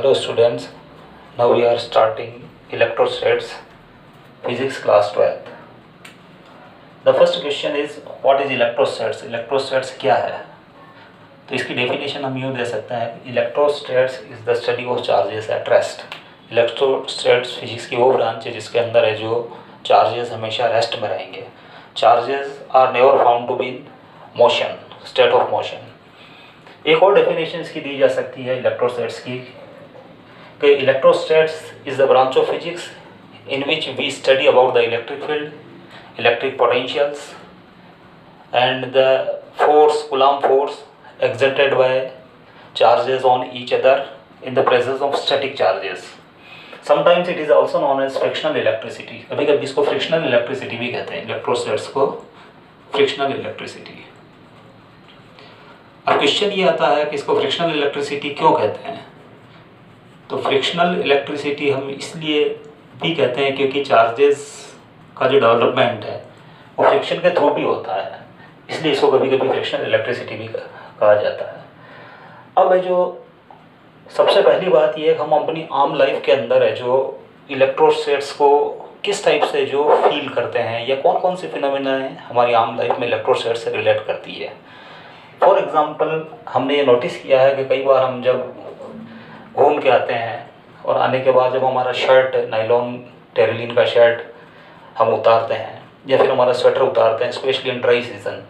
Hello students, now we are starting electrostatics physics class 12th. The first question is what is electrostats? Electrostats क्या है? तो इसकी definition हम यूँ दे सकते हैं, electrostatics is the study of charges at rest. Electrostatics physics की वो ब्रांच है जिसके अंदर है जो चार्जेस हमेशा रेस्ट में रहेंगे. Charges are never found to be in motion, state of motion. एक और डेफिनेशन इसकी दी जा सकती है इलेक्ट्रोस्टैट्स की कि electrostatics is the branch of physics in which we study about the electric field, electric potentials and the force, Coulomb force exerted by charges on each other in the presence of static charges. Sometimes it is also known as frictional electricity. कभी कभी इसको frictional electricity भी कहते हैं, इलेक्ट्रोस्टैट्स को frictional electricity. अब question ये आता है कि इसको फ्रिक्शनल इलेक्ट्रिसिटी क्यों कहते हैं. तो फ्रिक्शनल इलेक्ट्रिसिटी हम इसलिए भी कहते हैं क्योंकि चार्जेस का जो डेवलपमेंट है वो फ्रिक्शन के थ्रू भी होता है, इसलिए इसको कभी कभी फ्रिक्शनल इलेक्ट्रिसिटी भी कहा जाता है. अब है जो सबसे पहली बात ये है कि हम अपनी आम लाइफ के अंदर है जो इलेक्ट्रोस्टैट्स को किस टाइप से जो फील करते हैं या कौन कौन से फिनोमेना हैं हमारी आम लाइफ में इलेक्ट्रोस्टैट्स से रिलेट करती है. फॉर एग्ज़ाम्पल हमने ये नोटिस किया है कि कई बार हम जब घूम के आते हैं और आने के बाद जब हमारा शर्ट, नाइलॉन टेरिलिन का शर्ट हम उतारते हैं या फिर हमारा स्वेटर उतारते हैं, स्पेशली इन ड्राई सीजन,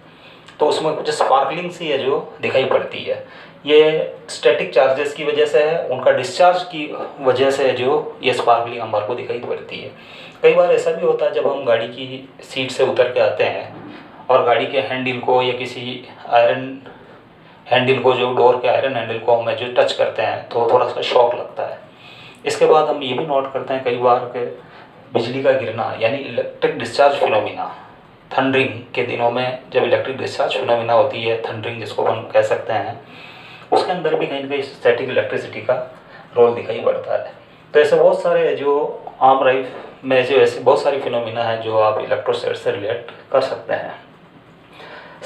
तो उसमें कुछ स्पार्कलिंग सी है जो दिखाई पड़ती है. ये स्टैटिक चार्जेस की वजह से है, उनका डिस्चार्ज की वजह से जो ये स्पार्कलिंग हमारे को दिखाई पड़ती है. कई बार ऐसा भी होता है जब हम गाड़ी की सीट से उतर के आते हैं और गाड़ी के हैंडल को या किसी आयरन हैंडल को, जो डोर के आयरन हैंडल को हमें जो टच करते हैं तो थोड़ा सा शॉक लगता है. इसके बाद हम ये भी नोट करते हैं कई बार कि बिजली का गिरना यानी इलेक्ट्रिक डिस्चार्ज फिनोमिना, थंडरिंग के दिनों में जब इलेक्ट्रिक डिस्चार्ज फिनोमिना होती है, थंडरिंग जिसको हम कह सकते हैं, उसके अंदर भी कहीं ना कहीं स्टैटिक इलेक्ट्रिसिटी का रोल दिखाई पड़ता है. तो ऐसे बहुत सारे जो आम लाइफ में जो ऐसे बहुत सारी फिनोमिना हैं जो आप इलेक्ट्रोस्टैट से रिलेट कर सकते हैं.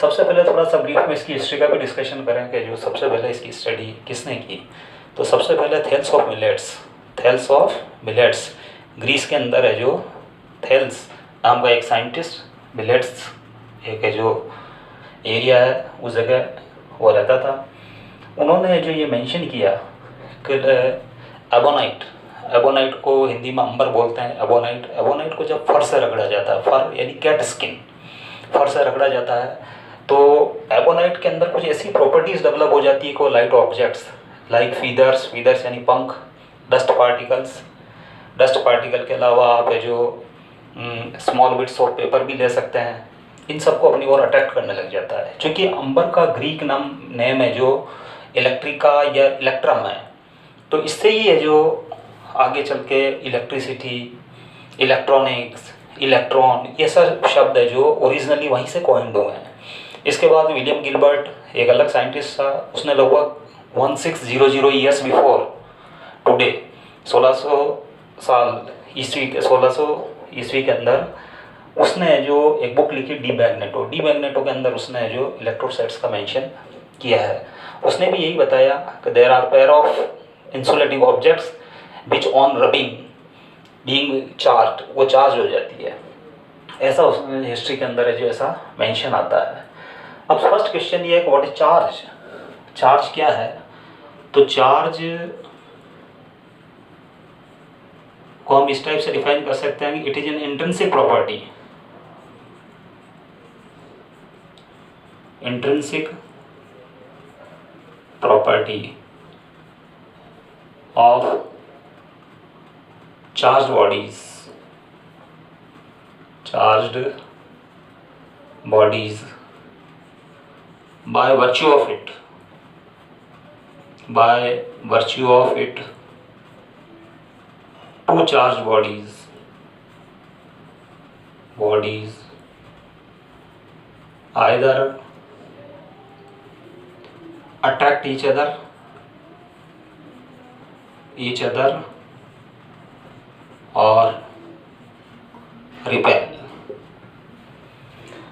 सबसे पहले थोड़ा सा ब्रीफ में इसकी हिस्ट्री का भी डिस्कशन करें कि जो सबसे पहले इसकी स्टडी किसने की. तो सबसे पहले थेल्स ऑफ मिलेट्स ग्रीस के अंदर है जो थेल्स नाम का एक साइंटिस्ट, मिलेट्स एक है जो एरिया है उस जगह वो रहता था, उन्होंने जो ये मेंशन किया कि एबोनाइट को हिंदी में अंबर बोलते हैं. एबोनाइट को जब फर से रगड़ा जाता है, फर यानी कैट स्किन, फर से रगड़ा जाता है तो एबोनाइट के अंदर कुछ ऐसी प्रॉपर्टीज़ डेवलप हो जाती है को लाइट ऑब्जेक्ट्स लाइक फीदर्स यानी पंख, डस्ट पार्टिकल के अलावा आप है जो स्मॉल बिट्स ऑफ पेपर भी ले सकते हैं, इन सबको अपनी ओर अट्रैक्ट करने लग जाता है. क्योंकि अंबर का ग्रीक नेम है जो इलेक्ट्रिका या इलेक्ट्रम है, तो इससे ही है जो आगे चल के इलेक्ट्रिसिटी, इलेक्ट्रॉनिक्स, इलेक्ट्रॉन ये सब शब्द है जो ओरिजिनली वहीं से कॉइन्ड हुए हैं. इसके बाद विलियम गिलबर्ट एक अलग साइंटिस्ट था, उसने लगभग 1600 ईयर्स बिफोर टुडे 1600 साल ईस्वी के अंदर उसने जो एक बुक लिखी डी मैग्नेटो के अंदर उसने जो इलेक्ट्रोस्टैट्स का मेंशन किया है. उसने भी यही बताया कि there are pair of insulating objects which on rubbing being charge, वो चार्ज हो जाती है. ऐसा उसने हिस्ट्री के अंदर है जो ऐसा मेंशन आता है. अब फर्स्ट क्वेश्चन ये है कि व्हाट इज चार्ज क्या है. तो चार्ज को हम इस टाइप से डिफाइन कर सकते हैं कि it is an intrinsic property of charged bodies by virtue of it two charged bodies either attract each other or repel.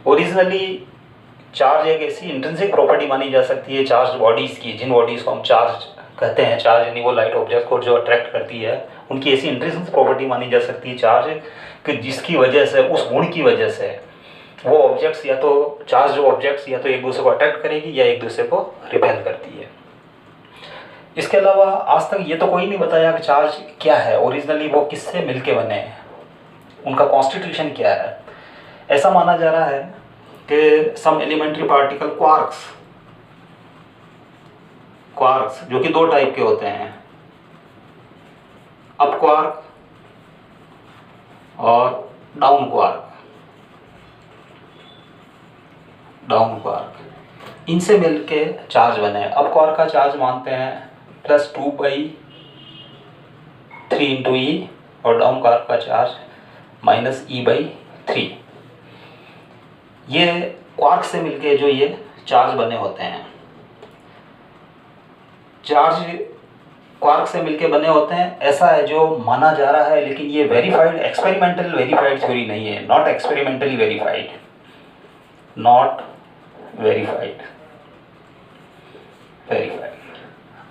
Originally charge एक ऐसी इंट्रिंसिक प्रॉपर्टी मानी जा सकती है चार्ज बॉडीज़ की, जिन बॉडीज़ को हम चार्ज कहते हैं चार्ज यानी वो लाइट ऑब्जेक्ट को जो अट्रैक्ट करती है, उनकी ऐसी इंट्रिंसिक प्रॉपर्टी मानी जा सकती है चार्ज कि जिसकी वजह से, उस गुण की वजह से वो ऑब्जेक्ट्स या तो चार्ज ऑब्जेक्ट्स या तो एक दूसरे को अट्रैक्ट करेगी या एक दूसरे को रिपेल करती है। इसके अलावा आज तक ये तो कोई नहीं बताया कि चार्ज क्या है, ओरिजिनली वो किससे मिलके बने हैं, उनका कॉन्स्टिट्यूशन क्या है। ऐसा माना जा रहा है कि सम एलिमेंट्री पार्टिकल क्वार्क्स जो कि दो टाइप के होते हैं, अप क्वार्क और डाउन क्वार्क, इनसे मिलके चार्ज बने। अप क्वार्क का चार्ज मानते हैं +2/3 × E और डाउन क्वार्क का चार्ज -E/3। ये क्वार्क से मिलके जो ये चार्ज बने होते हैं, चार्ज क्वार्क से मिलके बने होते हैं, ऐसा है जो माना जा रहा है। लेकिन ये वेरीफाइड, एक्सपेरिमेंटल वेरीफाइड थ्योरी नहीं है, नॉट एक्सपेरिमेंटली वेरीफाइड।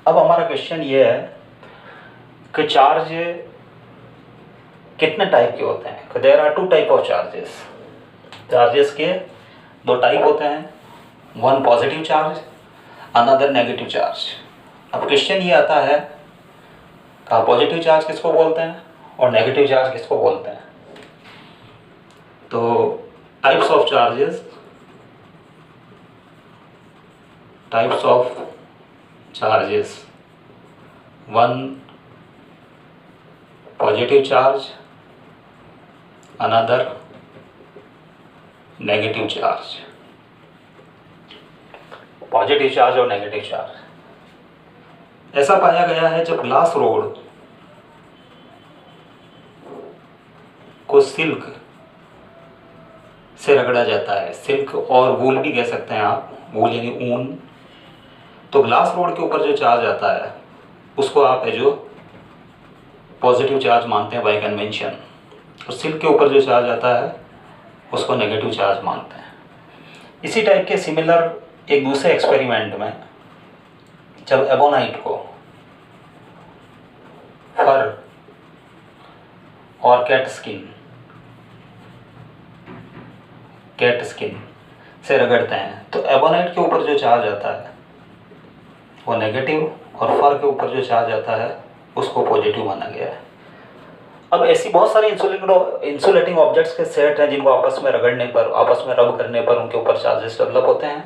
अब हमारा क्वेश्चन ये है कि चार्ज कितने टाइप के होते हैं। There are 2 type of charges के 2 टाइप होते हैं, one positive charge, another negative charge. अब क्वेश्चन ये आता है कि पॉजिटिव चार्ज किसको बोलते हैं और नेगेटिव चार्ज किसको बोलते हैं। तो types of charges, one positive charge, another negative charge. Positive charge और नेगेटिव चार्ज ऐसा पाया गया है जब ग्लास रोड को सिल्क से रगड़ा जाता है, सिल्क और वूल भी कह सकते हैं आप, वूल यानी ऊन। तो ग्लास रोड के ऊपर जो चार्ज आता है उसको आप है जो पॉजिटिव चार्ज मानते हैं बाय कन्वेंशन, और सिल्क के ऊपर जो चार्ज आता है उसको नेगेटिव चार्ज मानते हैं। इसी टाइप के सिमिलर एक दूसरे एक्सपेरिमेंट में जब एबोनाइट को फर और कैट स्किन से रगड़ते हैं तो एबोनाइट के ऊपर जो चार्ज आता है वो नेगेटिव और फर के ऊपर जो चार्ज आता है उसको पॉजिटिव माना गया है। अब ऐसी बहुत सारी इंसुलेटिंग ऑब्जेक्ट्स के सेट हैं जिनको आपस में रगड़ने पर, आपस में रब करने पर उनके ऊपर चार्जेस डेवलप होते हैं।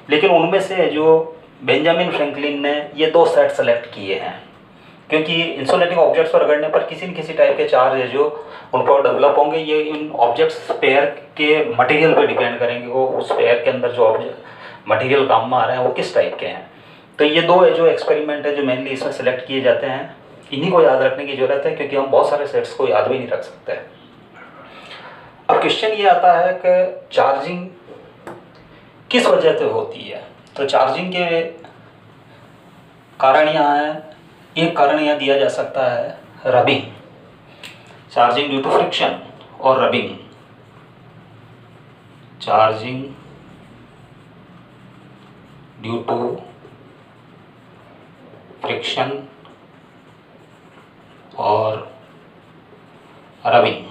लेकिन उनमें से जो बेंजामिन फ्रैंकलिन ने ये 2 सेट सेलेक्ट किए हैं, क्योंकि इंसुलेटिंग ऑब्जेक्ट्स पर रगड़ने पर किसी न किसी टाइप के चार्ज है जो उन पर डेवलप होंगे। ये इन ऑब्जेक्ट्स पेयर के मटेरियल पर डिपेंड करेंगे, वो उस पेयर के अंदर जो ऑब्जेक्ट मटेरियल काम में आ रहे हैं वो किस टाइप के हैं। तो ये 2 जो एक्सपेरिमेंट है जो मेनली इसमें सेलेक्ट किए जाते हैं, इन्हीं को याद रखने की ज़रूरत है क्योंकि हम बहुत सारे सेट्स को याद भी नहीं रख सकते। अब क्वेश्चन ये आता है कि चार्जिंग किस वजह से होती है। तो चार्जिंग के कारण यहाँ है, एक कारण यहाँ दिया जा सकता है rubbing, charging due to friction और rubbing. Charging due to friction और रबिंग।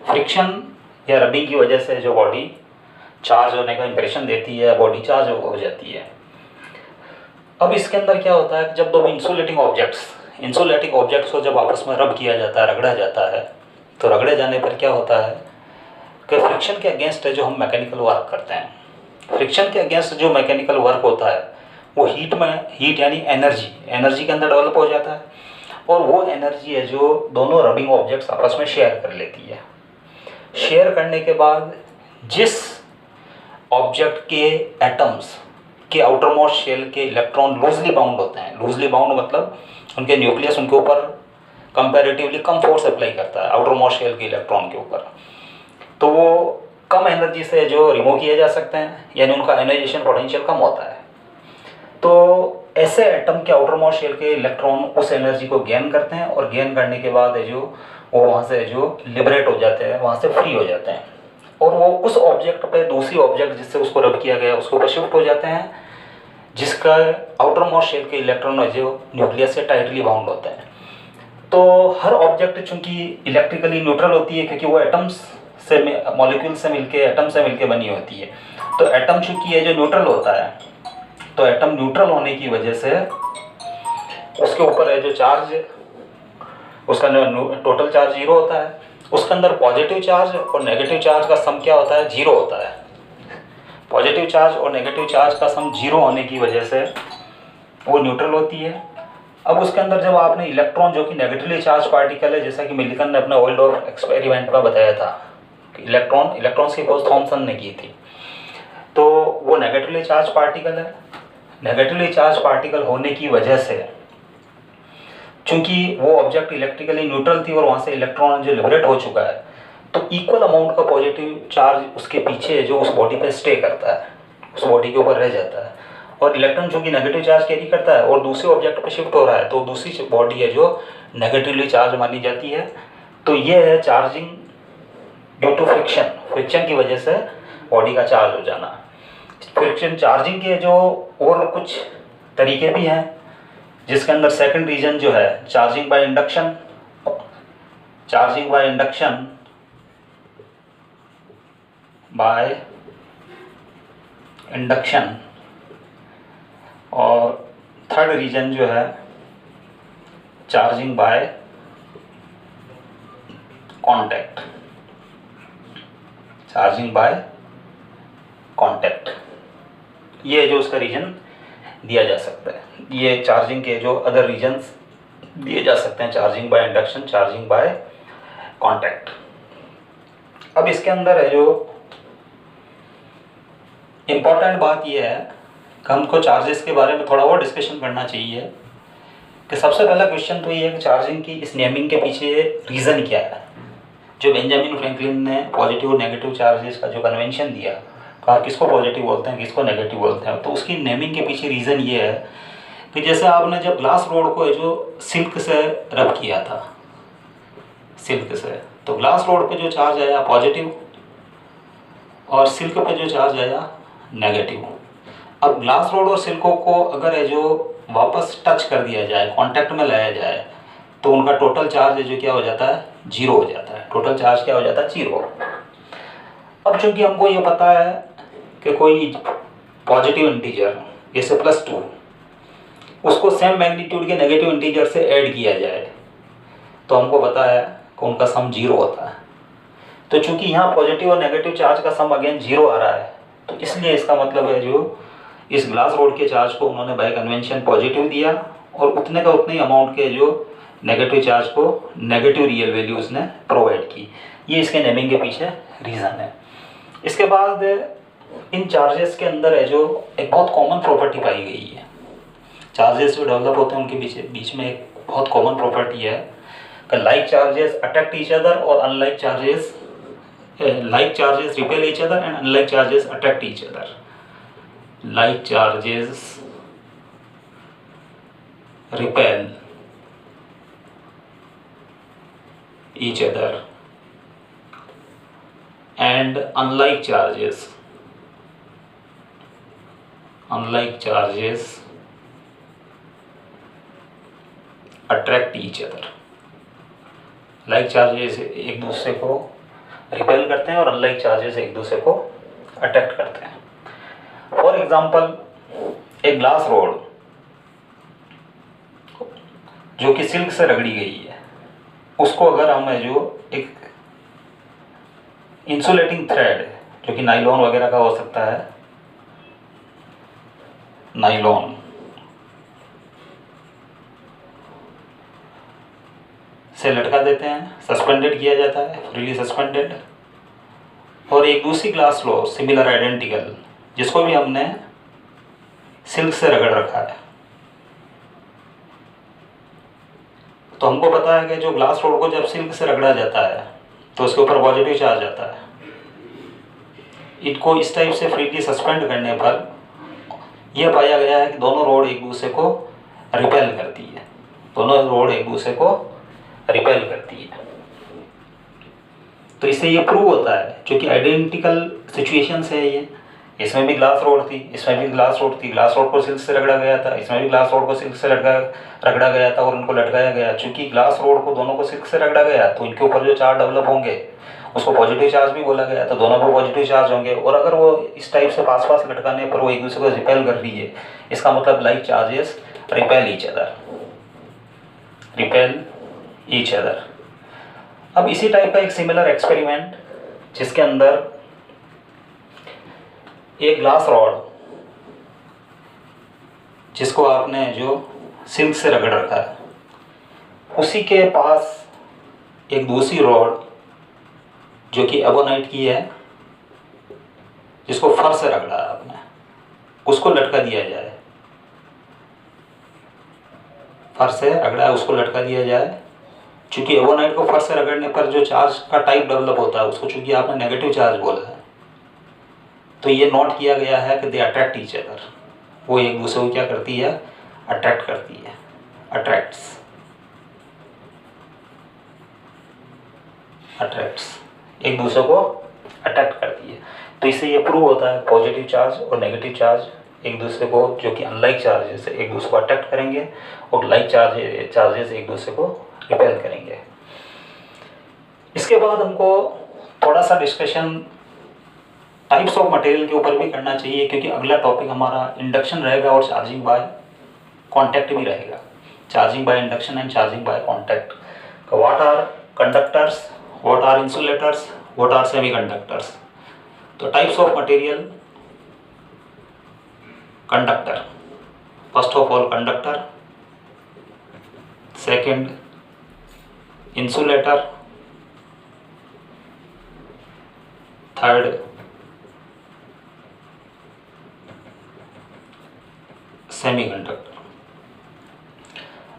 फ्रिक्शन या रबिंग की वजह से जो बॉडी चार्ज होने का इंप्रेशन देती है, बॉडी चार्ज हो जाती है। अब इसके अंदर क्या होता है कि जब 2 इंसुलेटिंग ऑब्जेक्ट्स को जब आपस में रब किया जाता है, रगड़ा जाता है, तो रगड़े जाने पर क्या होता है कि फ्रिक्शन के अगेंस्ट है जो हम मैकेनिकल वर्क करते हैं, फ्रिक्शन के अगेंस्ट जो मैकेनिकल वर्क होता है वो हीट यानी एनर्जी के अंदर डेवलप हो जाता है, और वो एनर्जी है जो दोनों रबिंग ऑब्जेक्ट्स आपस में शेयर कर लेती है। शेयर करने के बाद जिस ऑब्जेक्ट के एटम्स के आउटर मोस्ट शेल के इलेक्ट्रॉन लूजली बाउंड होते हैं, लूजली बाउंड मतलब उनके न्यूक्लियस उनके ऊपर कंपैरेटिवली कम फोर्स अप्लाई करता है आउटर मोस्ट शेल के इलेक्ट्रॉन के ऊपर, तो वो कम एनर्जी से जो रिमूव किए जा सकते हैं, यानी उनका आयोनाइजेशन पोटेंशियल कम होता है। तो ऐसे एटम के आउटर मोस्ट शेल के इलेक्ट्रॉन उस एनर्जी को गेन करते हैं, और गेन करने के बाद है जो वो वहाँ से जो लिबरेट हो जाते हैं, वहाँ से फ्री हो जाते हैं, और वो उस ऑब्जेक्ट पे दूसरी ऑब्जेक्ट जिससे उसको रब किया गया उसके ऊपर शिफ्ट हो जाते हैं। जिसका आउटर मोस्ट शेल के इलेक्ट्रॉन है जो न्यूक्लियस से टाइटली बाउंड होते हैं। तो हर ऑब्जेक्ट चूंकि इलेक्ट्रिकली न्यूट्रल होती है क्योंकि वो एटम्स से मॉलिक्यूल से मिलके एटम से मिलके बनी होती है। तो एटम चूंकि ये जो न्यूट्रल होता है, तो एटम न्यूट्रल होने की वजह से उसके ऊपर है जो चार्ज, उसका टोटल चार्ज 0 होता है। उसके अंदर पॉजिटिव चार्ज और नेगेटिव चार्ज का सम क्या होता है? 0 होता है। पॉजिटिव चार्ज और नेगेटिव चार्ज का सम 0 होने की वजह से वो न्यूट्रल होती है। अब उसके अंदर जब आपने इलेक्ट्रॉन जो कि नेगेटिवली चार्ज पार्टिकल है, जैसा कि मिल्टन ने अपने ओल्डोर्फ एक्सपेरिमेंट में बताया था कि इलेक्ट्रॉन्स की खोज थॉमसन ने की थी, तो वो नेगेटिवली चार्ज पार्टिकल है। नेगेटिवली चार्ज पार्टिकल होने की वजह से चूंकि वो ऑब्जेक्ट इलेक्ट्रिकली न्यूट्रल थी और वहाँ से इलेक्ट्रॉन जो लिबरेट हो चुका है, तो इक्वल अमाउंट का पॉजिटिव चार्ज उसके पीछे जो उस बॉडी पे स्टे करता है, उस बॉडी के ऊपर रह जाता है। और इलेक्ट्रॉन जो कि नेगेटिव चार्ज कैरी करता है और दूसरे ऑब्जेक्ट पे शिफ्ट हो रहा है, तो दूसरी बॉडी है जो नेगेटिवली चार्ज मानी जाती है। तो ये है चार्जिंग ड्यू टू फ्रिक्शन की वजह से बॉडी का चार्ज हो जाना। फ्रिक्शन चार्जिंग के जो और कुछ तरीके भी हैं, जिसके अंदर सेकंड रीजन जो है चार्जिंग बाय इंडक्शन, और थर्ड रीजन जो है चार्जिंग बाय कॉन्टैक्ट। ये जो उसका रीजन दिया जा सकता है, ये चार्जिंग के जो अदर रीजन्स दिए जा सकते हैं, charging by induction, charging by contact. अब इसके अंदर है जो इम्पॉर्टेंट बात ये है कि हमको चार्जेस के बारे में थोड़ा और डिस्कशन करना चाहिए कि सबसे पहला क्वेश्चन तो ये है कि चार्जिंग की इस नेमिंग के पीछे रीज़न क्या है। जो बेंजामिन फ्रैंकलिन ने पॉजिटिव और नेगेटिव चार्जेस का जो कन्वेंशन दिया, आप किसको पॉजिटिव बोलते हैं, किसको नेगेटिव बोलते हैं, तो उसकी नेमिंग के पीछे रीज़न ये है कि जैसे आपने जब ग्लास रोड को जो सिल्क से रब किया था, सिल्क से, तो ग्लास रोड पे जो चार्ज आया पॉजिटिव और सिल्क पे जो चार्ज आया नेगेटिव। अब ग्लास रोड और सिल्कों को अगर है जो वापस टच कर दिया जाए, कांटेक्ट में लाया जाए, तो उनका टोटल चार्ज है जो क्या हो जाता है? 0 हो जाता है। टोटल चार्ज क्या हो जाता है? 0। अब चूंकि हमको ये पता है कि कोई पॉजिटिव इंटीजर जैसे +2, उसको सेम मैग्नीट्यूड के नेगेटिव इंटीजर से ऐड किया जाए, तो हमको पता है कि उनका सम 0 होता है। तो चूंकि यहाँ पॉजिटिव और नेगेटिव चार्ज का सम अगेन 0 आ रहा है, तो इसलिए इसका मतलब है जो इस ग्लास रोड के चार्ज को उन्होंने बाय कन्वेंशन पॉजिटिव दिया और उतने का उतने ही अमाउंट के जो नेगेटिव चार्ज को नेगेटिव रियल वैल्यू उसने प्रोवाइड की। ये इसके नेमिंग के पीछे रीज़न है। इसके बाद इन चार्जेस के अंदर है जो एक बहुत कॉमन प्रॉपर्टी पाई गई है। चार्जेस जो डेवलप होते हैं उनके बीच में एक बहुत कॉमन प्रॉपर्टी है कि like charges attract each other और unlike charges like charges repel each other and unlike charges attract each other. Like charges repel each other and unlike charges attract each other. like charges एक दूसरे को repel करते हैं और unlike charges एक दूसरे को अट्रैक्ट करते हैं। फॉर एग्जांपल एक ग्लास रोड जो कि सिल्क से रगड़ी गई है, उसको अगर हम जो एक इंसुलेटिंग थ्रेड जो कि नाइलॉन वगैरह का हो सकता है, नाइलॉन से लटका देते हैं, सस्पेंडेड किया जाता है, फ्रीली सस्पेंडेड, और एक दूसरी ग्लास लो सिमिलर आइडेंटिकल जिसको भी हमने सिल्क से रगड़ रखा है, तो हमको पता है कि जो ग्लास रोड को जब सिल्क से रगड़ा जाता है तो उसके ऊपर पॉजिटिव चार्ज आता है। इनको इस टाइप से फ्रीली सस्पेंड करने पर यह पाया गया है कि दोनों रोड एक दूसरे को रिपेल करती है, दोनों रोड एक दूसरे को रिपेल करती है। तो इससे ये प्रूव होता है, जो कि आइडेंटिकल सिचुएशन है ये, इसमें भी ग्लास रोड थी, इसमें भी ग्लास रोड थी, ग्लास रोड को सिल्क से रगड़ा गया था, इसमें भी ग्लास रोड को सिल्क से रगड़ा गया था और उनको लटकाया गया। चूंकि ग्लास रोड को दोनों को सिल्क से रगड़ा गया तो इनके ऊपर जो चार्ज डेवलप होंगे उसको पॉजिटिव चार्ज भी बोला गया, तो दोनों को पॉजिटिव चार्ज होंगे। और अगर वो इस टाइप से पास पास लटकाने पर वो एक दूसरे को रिपेल कर रही है, इसका मतलब like charges repel each other, repel each other. अब इसी टाइप का एक सिमिलर एक्सपेरिमेंट जिसके अंदर एक ग्लास रॉड जिसको आपने जो सिल्क से रगड़ रखा है, उसी के पास एक दूसरी रॉड जो कि एबोनाइट की है, जिसको फर से रगड़ा है आपने, उसको लटका दिया जाए, फर से रगड़ा है उसको लटका दिया जाए। चूंकि एबोनाइट को फर से रगड़ने पर जो चार्ज का टाइप डेवलप होता है उसको चूंकि आपने नेगेटिव चार्ज बोला है, तो ये नोट किया गया है कि दे अट्रैक्ट ईच अदर, वो एक दूसरे को क्या करती है, अट्रैक्ट करती है, अट्रैक्ट्स एक दूसरे को अट्रैक्ट करती है। तो इससे ये प्रूव होता है पॉजिटिव चार्ज और नेगेटिव चार्ज एक दूसरे को, जो कि अनलाइक चार्जेस है, एक दूसरे को अट्रैक्ट करेंगे और लाइक चार्जेस एक दूसरे को रिपेल करेंगे। इसके बाद हमको थोड़ा सा डिस्कशन टाइप्स ऑफ मटेरियल के ऊपर भी करना चाहिए, क्योंकि अगला टॉपिक हमारा इंडक्शन रहेगा और चार्जिंग बाय कॉन्टैक्ट भी रहेगा, charging by induction and charging by contact. What are conductors, what are insulators, what are semiconductors. तो types of material, conductor, first of all conductor, second insulator, third semiconductor.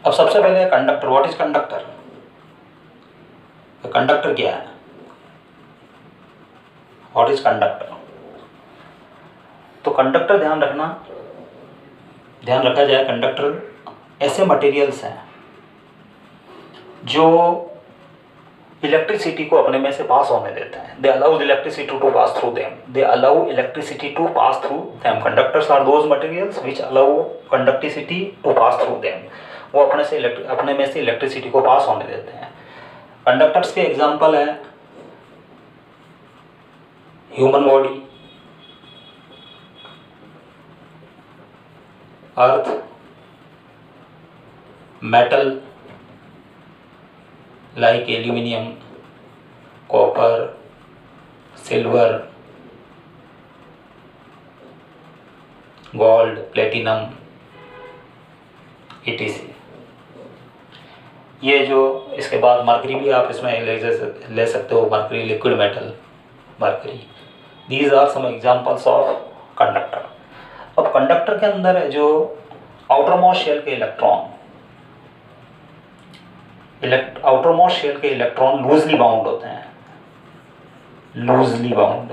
अब सबसे पहले conductor, what is conductor, conductor क्या है, what is conductor. तो conductor ध्यान रखा जाए, कंडक्टर ऐसे मटेरियल्स हैं जो इलेक्ट्रिसिटी को अपने में से पास होने देते हैं। They allow electricity to pass through them, they allow electricity to pass through them. Conductors are those materials which allow conductivity to pass through them. वो अपने में से इलेक्ट्रिसिटी को पास होने देते हैं। कंडक्टर्स के एग्जांपल है human body, earth, metal like aluminium, copper, silver, gold, platinum, etc। ये जो इसके बाद मरकरी भी आप इसमें ले सकते हो, mercury liquid metal mercury. These are some examples of conductor. अब कंडक्टर के अंदर है जो आउटर मोस्ट शेल के इलेक्ट्रॉन लूजली बाउंड होते हैं, loosely bound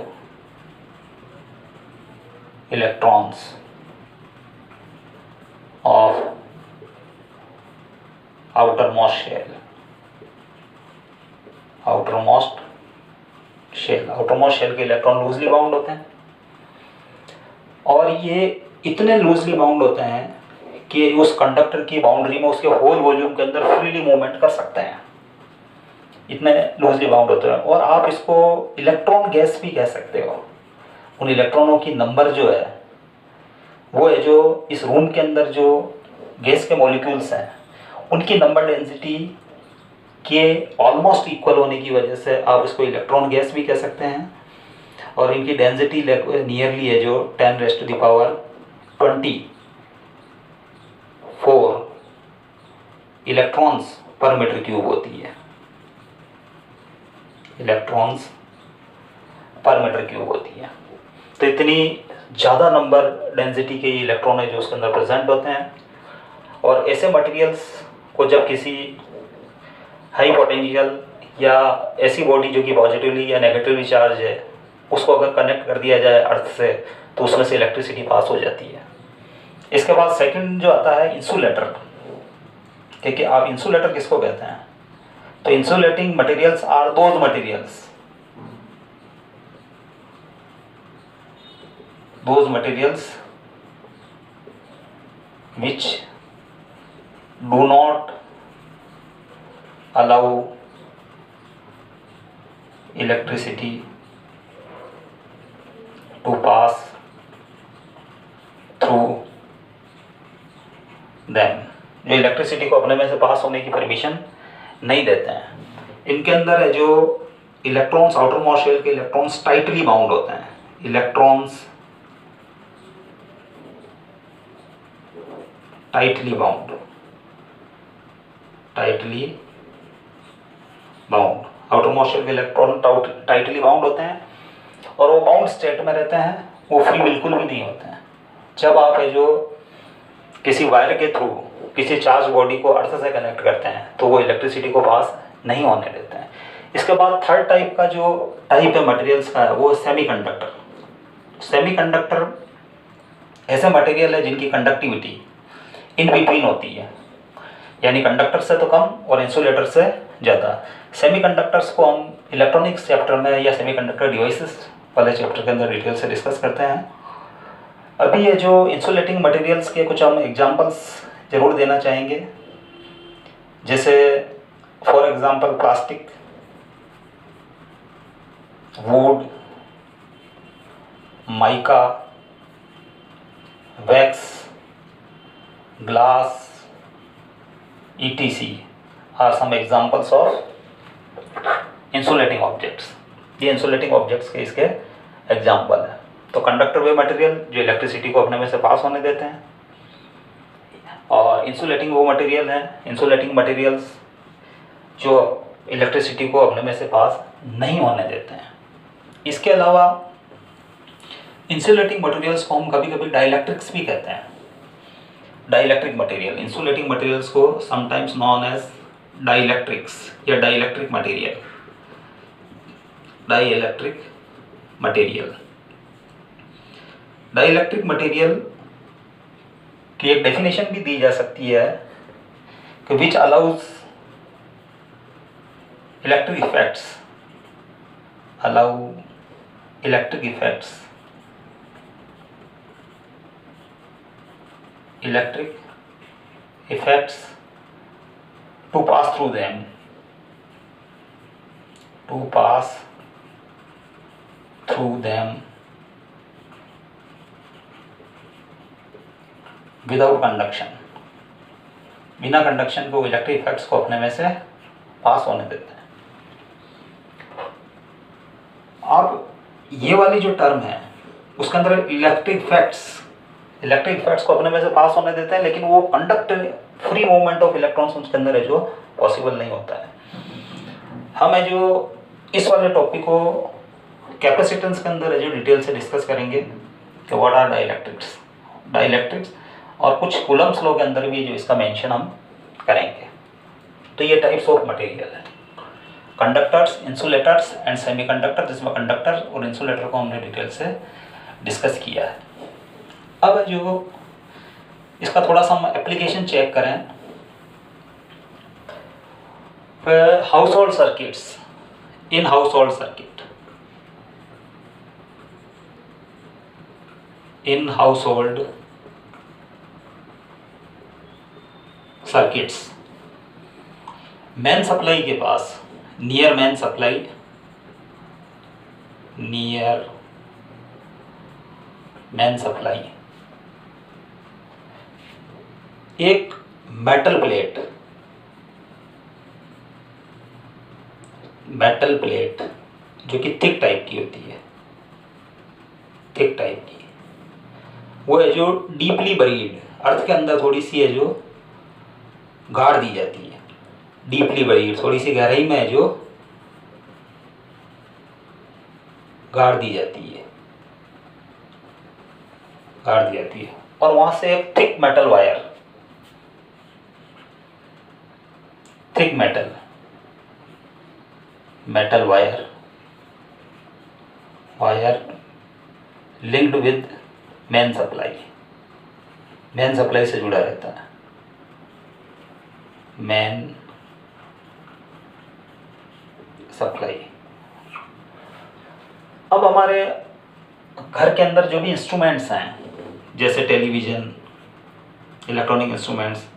electrons of outermost shell के इलेक्ट्रॉन लूजली बाउंड होते हैं, और ये इतने लूजली बाउंड होते हैं कि उस कंडक्टर की बाउंड्री में उसके होल वॉल्यूम के अंदर फ्रीली मूवमेंट कर सकते हैं, इतने लूजली बाउंड होते हैं। और आप इसको इलेक्ट्रॉन गैस भी कह सकते हो। उन इलेक्ट्रॉनों की नंबर जो है वो है जो इस रूम के अंदर जो गैस के मॉलिक्यूल्स हैं उनकी नंबर डेंसिटी के ऑलमोस्ट इक्वल होने की वजह से आप इसको इलेक्ट्रॉन गैस भी कह सकते हैं। और इनकी डेंसिटी नियरली है जो 10⁻24 इलेक्ट्रॉन्स पर मीटर क्यूब होती है, इलेक्ट्रॉन्स पर मीटर क्यूब होती है। तो इतनी ज़्यादा नंबर डेंसिटी के इलेक्ट्रॉन है जो उसके अंदर प्रेजेंट होते हैं। और ऐसे मटेरियल्स को जब किसी हाई पोटेंशियल या ऐसी बॉडी जो कि पॉजिटिवली या नेगेटिवली चार्ज है उसको अगर कनेक्ट कर दिया जाए अर्थ से, तो उसमें से इलेक्ट्रिसिटी पास हो जाती है। इसके बाद सेकंड जो आता है इंसुलेटर, क्योंकि आप इंसुलेटर किसको कहते हैं, तो insulating materials are those materials those materials which do not allow electricity to pass through them, जो इलेक्ट्रिसिटी को अपने में से पास होने की परमिशन नहीं देते हैं। इनके अंदर है जो इलेक्ट्रॉन्स, आउटर मोस्ट शेल के इलेक्ट्रॉन्स टाइटली बाउंड होते हैं। Electrons tightly bound, outermost shell के इलेक्ट्रॉन टाइटली बाउंड होते हैं और वो बाउंड स्टेट में रहते हैं, वो फ्री बिल्कुल भी नहीं होते हैं। जब आप है जो किसी वायर के थ्रू किसी चार्ज बॉडी को अर्थ से कनेक्ट करते हैं तो वो इलेक्ट्रिसिटी को पास नहीं होने देते हैं। इसके बाद थर्ड टाइप का जो टाइप है मटेरियल्स का है वो सेमीकंडक्टर। सेमीकंडक्टर ऐसे मटेरियल है जिनकी कंडक्टिविटी इन बिटवीन होती है, यानी कंडक्टर से तो कम और इंसुलेटर से ज़्यादा। सेमीकंडक्टर्स को हम इलेक्ट्रॉनिक्स चैप्टर में या सेमीकंडक्टर डिवाइसेस वाले चैप्टर के अंदर डिटेल से डिस्कस करते हैं। अभी ये जो इंसुलेटिंग मटेरियल्स के कुछ हम एग्जांपल्स ज़रूर देना चाहेंगे, जैसे for example plastic, would, mica, wax, glass, etc are some examples of insulating objects। ये इंसुलेटिंग ऑब्जेक्ट्स के इसके एग्जाम्पल है। तो कंडक्टर वे मटेरियल जो इलेक्ट्रिसिटी को अपने में से पास होने देते हैं, और इंसुलेटिंग वो मटेरियल है, इंसुलेटिंग मटेरियल्स जो इलेक्ट्रिसिटी को अपने में से पास नहीं होने देते हैं। इसके अलावा इंसुलेटिंग मटेरियल्स को हम कभी कभी डाइलेक्ट्रिक्स भी कहते हैं। डाइलेक्ट्रिक मटेरियल, इंसुलेटिंग मटेरियल्स को समटाइम्स नॉन एज डाइलेक्ट्रिक्स या dielectric material. Dielectric material, dielectric material की एक डेफिनेशन भी दी जा सकती है कि which allows electric effects, allow electric effects, electric effects to pass through them, without conduction, बिना कंडक्शन को इलेक्ट्रिक इफेक्ट्स को अपने में से पास होने देते हैं। अब ये वाली जो टर्म है उसके अंदर इलेक्ट्रिक इफेक्ट्स को अपने में से पास होने देते हैं, लेकिन वो conduct free movement of electrons उसके अंदर है जो पॉसिबल नहीं होता है। हम है जो इस वाले टॉपिक को कैपेसिटेंस के अंदर है जो डिटेल से डिस्कस करेंगे कि व्हाट आर डाइलेक्ट्रिक्स और कुछ कूलम्स लॉ के अंदर भी जो इसका मेंशन हम करेंगे। तो ये टाइप्स ऑफ मटेरियल है, कंडक्टर्स, इंसुलेटर्स एंड सेमीकंडक्टर, जिसमें कंडक्टर और इंसुलेटर को हमने डिटेल से डिस्कस किया है। अब जो इसका थोड़ा सा हम एप्लीकेशन चेक करें, household circuits, in household circuit, in household circuits, main supply के पास, near main supply, near main supply एक मेटल प्लेट जो कि थिक टाइप की होती है, थिक टाइप की, वो है जो डीपली बरीड, अर्थ के अंदर थोड़ी सी है जो गाड़ दी जाती है, डीपली बरीड थोड़ी सी गहराई में है जो गाड़ दी जाती है, और वहां से एक thick metal wire, thick metal wire linked with main supply से जुड़ा रहता है, मेन सप्लाई। अब हमारे घर के अंदर जो भी इंस्ट्रूमेंट्स हैं जैसे television, electronic instruments,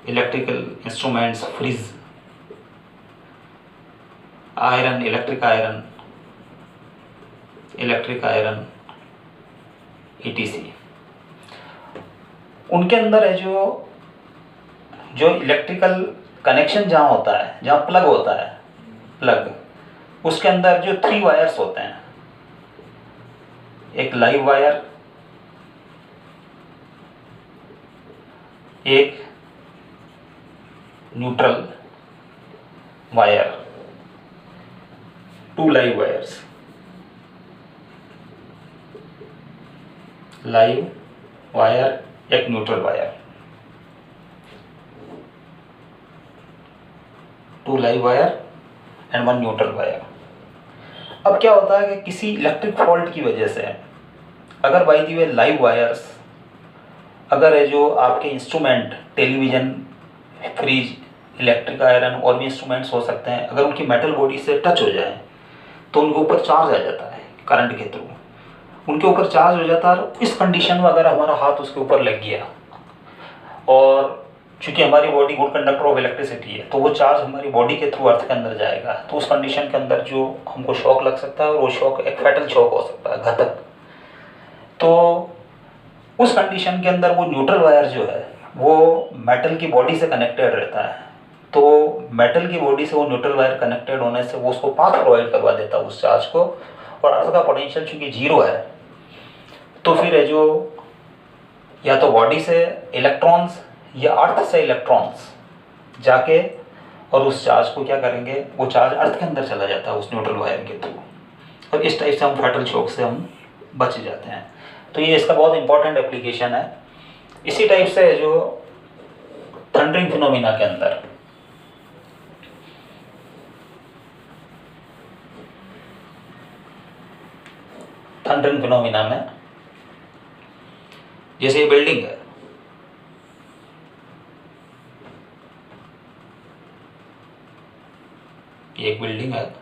electrical instruments, fridge, iron, electric iron ETC, उनके अंदर है जो इलेक्ट्रिकल कनेक्शन जहाँ होता है, जहाँ प्लग होता है, प्लग, उसके अंदर जो 3 वायर्स होते हैं, एक लाइव वायर, एक neutral wire, 2 live wires, live wire, एक neutral wire, 2 live wire and 1 neutral wire. अब क्या होता है कि किसी इलेक्ट्रिक फॉल्ट की वजह से अगर by the way live wires, अगर है जो आपके instrument, television, fridge, electric iron और भी इंस्ट्रूमेंट्स हो सकते हैं, अगर उनकी मेटल बॉडी से टच हो जाए तो उनके ऊपर चार्ज आ जाता है करंट के थ्रू, उनके ऊपर चार्ज हो जाता है। और इस कंडीशन में अगर हमारा हाथ उसके ऊपर लग गया, और चूँकि हमारी body good conductor of electricity है, तो वो चार्ज हमारी बॉडी के थ्रू अर्थ के अंदर जाएगा, तो उस कंडीशन के अंदर जो हमको शॉक लग सकता है, और वो शॉक एक फैटल शॉक हो सकता है, घातक। तो उस कंडीशन के अंदर वो न्यूट्रल वायर जो है वो मेटल की बॉडी से कनेक्टेड रहता है, तो मेटल की बॉडी से वो न्यूट्रल वायर कनेक्टेड होने से वो उसको पाथ प्रोवाइड करवा देता है उस चार्ज को, और अर्थ का पोटेंशियल चूँकि 0 है, तो फिर है जो या तो बॉडी से इलेक्ट्रॉन्स या अर्थ से इलेक्ट्रॉन्स जाके और उस चार्ज को क्या करेंगे, वो चार्ज अर्थ के अंदर चला जाता है उस न्यूट्रल वायर के थ्रू, और इस टाइप से हम फैटल शॉक से हम बच जाते हैं। तो ये इसका बहुत इंपॉर्टेंट एप्लीकेशन है। इसी टाइप से जो थंडरिंग फिनोमिना के अंदर थंडरिंग फिनोमिना में जैसे ये बिल्डिंग है, ये एक बिल्डिंग है,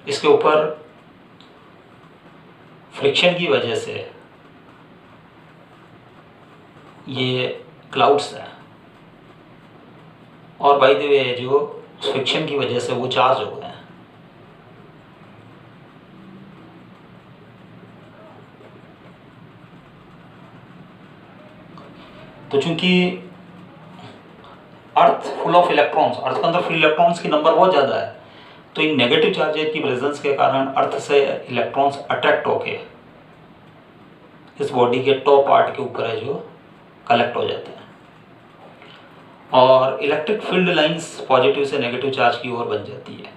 इसके ऊपर फ्रिक्शन की वजह से ये क्लाउड्स हैं, और बाय द वे जो फ्रिक्शन की वजह से वो चार्ज हो गए हैं। तो चूंकि अर्थ फुल ऑफ इलेक्ट्रॉन्स, अर्थ के अंदर फ्री इलेक्ट्रॉन्स की नंबर बहुत ज़्यादा है, तो इन नेगेटिव चार्जेज की प्रेजेंस के कारण अर्थ से इलेक्ट्रॉन्स अट्रैक्ट होके इस बॉडी के टॉप पार्ट के ऊपर है जो कलेक्ट हो जाते हैं, और इलेक्ट्रिक फील्ड लाइंस पॉजिटिव से नेगेटिव चार्ज की ओर बन जाती है।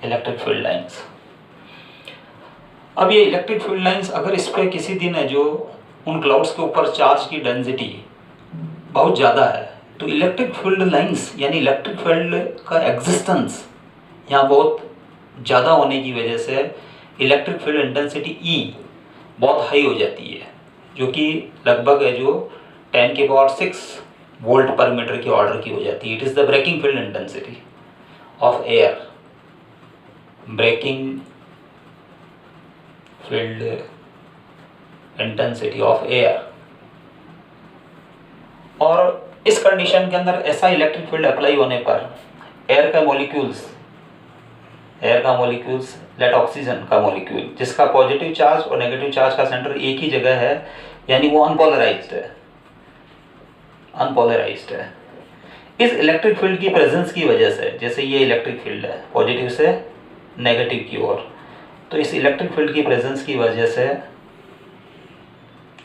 इलेक्ट्रिक फील्ड लाइंस, अब ये इलेक्ट्रिक फील्ड लाइंस अगर इस पर किसी दिन है जो उन क्लाउड्स के ऊपर चार्ज की डेंसिटी बहुत ज़्यादा है, तो इलेक्ट्रिक फील्ड लाइंस यानी इलेक्ट्रिक फील्ड का एग्जिस्टेंस यहाँ बहुत ज़्यादा होने की वजह से इलेक्ट्रिक फील्ड इंटेंसिटी E बहुत हाई हो जाती है, जो कि लगभग है जो 10⁶ वोल्ट पर मीटर की ऑर्डर की हो जाती है। It is the breaking field intensity of air, breaking field intensity of air. और इस कंडीशन के अंदर ऐसा इलेक्ट्रिक फील्ड अप्लाई होने पर एयर का मॉलिक्यूल्स लेट ऑक्सीजन का मॉलिक्यूल जिसका पॉजिटिव चार्ज और नेगेटिव चार्ज का सेंटर एक ही जगह है, यानी वो अनपोलराइज्ड है। इस इलेक्ट्रिक फील्ड की प्रेजेंस की वजह से, जैसे ये इलेक्ट्रिक फील्ड है पॉजिटिव से नेगेटिव की ओर, तो इस इलेक्ट्रिक फील्ड की प्रेजेंस की वजह से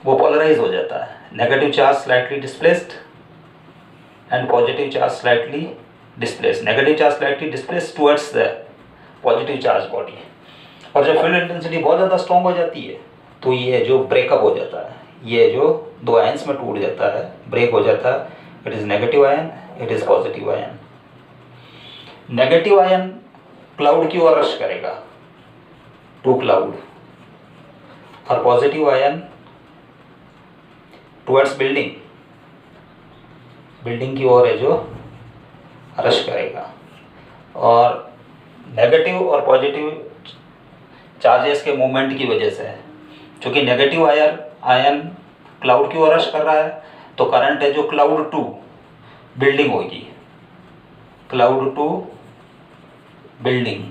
वो पोलराइज हो जाता है। Negative charge slightly displaced and positive charge slightly displaced. Negative charge slightly displaced towards the positive charge body. और जब फील्ड इंटेंसिटी बहुत ज़्यादा स्ट्रॉन्ग हो जाती है तो ये जो ब्रेकअप हो जाता है, ये जो 2 आयंस में टूट जाता है, ब्रेक हो जाता है। It is negative ion, it is positive ion. Negative ion cloud की ओर रश करेगा, टू क्लाउड, और positive ion towards building. Building की ओर है जो रश करेगा। और नेगेटिव और पॉजिटिव चार्जेस के मूवमेंट की वजह से, क्योंकि नेगेटिव आयन क्लाउड की ओर रश कर रहा है, तो करंट है जो क्लाउड टू बिल्डिंग होगी, क्लाउड टू बिल्डिंग,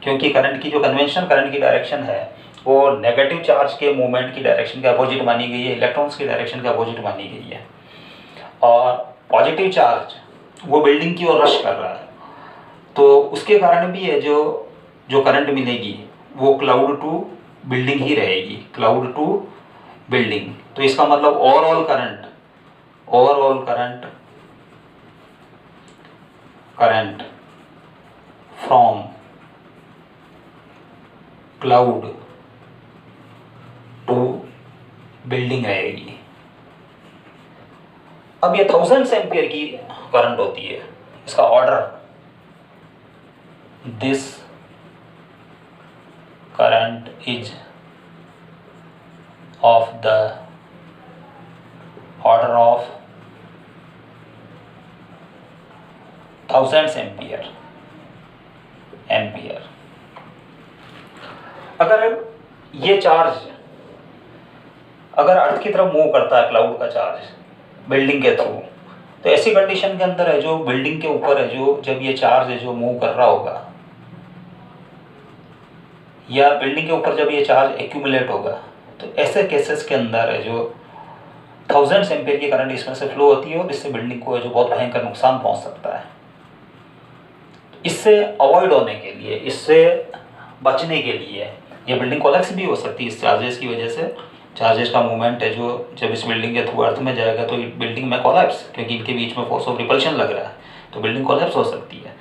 क्योंकि करंट की जो कन्वेंशनल करंट की डायरेक्शन है वो नेगेटिव चार्ज के मूवमेंट की डायरेक्शन के अपोजिट मानी गई है, इलेक्ट्रॉन्स की डायरेक्शन के अपोजिट मानी गई है। और पॉजिटिव चार्ज वो बिल्डिंग की ओर रश कर रहा है, तो उसके कारण भी है जो करंट मिलेगी वो क्लाउड टू बिल्डिंग ही रहेगी, क्लाउड टू बिल्डिंग। तो इसका मतलब overall current from cloud to building रहेगी। अब ये 1000 एम्पियर की करंट होती है, इसका order, this current is of the order of 1000 ampere. अगर ये चार्ज अगर अर्थ की तरफ मूव करता है, क्लाउड का चार्ज बिल्डिंग के थ्रू, तो ऐसी कंडीशन के अंदर है जो बिल्डिंग के ऊपर है जो जब ये चार्ज है जो मूव कर रहा होगा, या बिल्डिंग के ऊपर जब ये चार्ज एक्यूमुलेट होगा, तो ऐसे केसेस के अंदर है जो 1000 एम्पियर की करंट इसमें से फ्लो होती है और इससे बिल्डिंग को है जो बहुत भयंकर नुकसान पहुंच सकता है। इससे अवॉइड होने के लिए, इससे बचने के लिए, ये बिल्डिंग कोलैप्स भी हो सकती है इस चार्जेस की वजह से। चार्जेस का मूवमेंट है जो जब इस बिल्डिंग के थ्रू अर्थ में जाएगा तो बिल्डिंग में कोलैप्स, क्योंकि इनके बीच में फोर्स ऑफ रिपल्शन लग रहा है, तो बिल्डिंग कोलैप्स हो सकती है।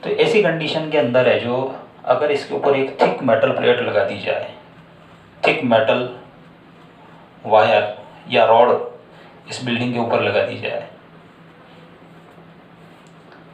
तो ऐसी कंडीशन के अंदर है जो अगर इसके ऊपर एक थिक मेटल प्लेट लगा दी जाए, थिक मेटल वायर या रॉड इस बिल्डिंग के ऊपर लगा दी जाए,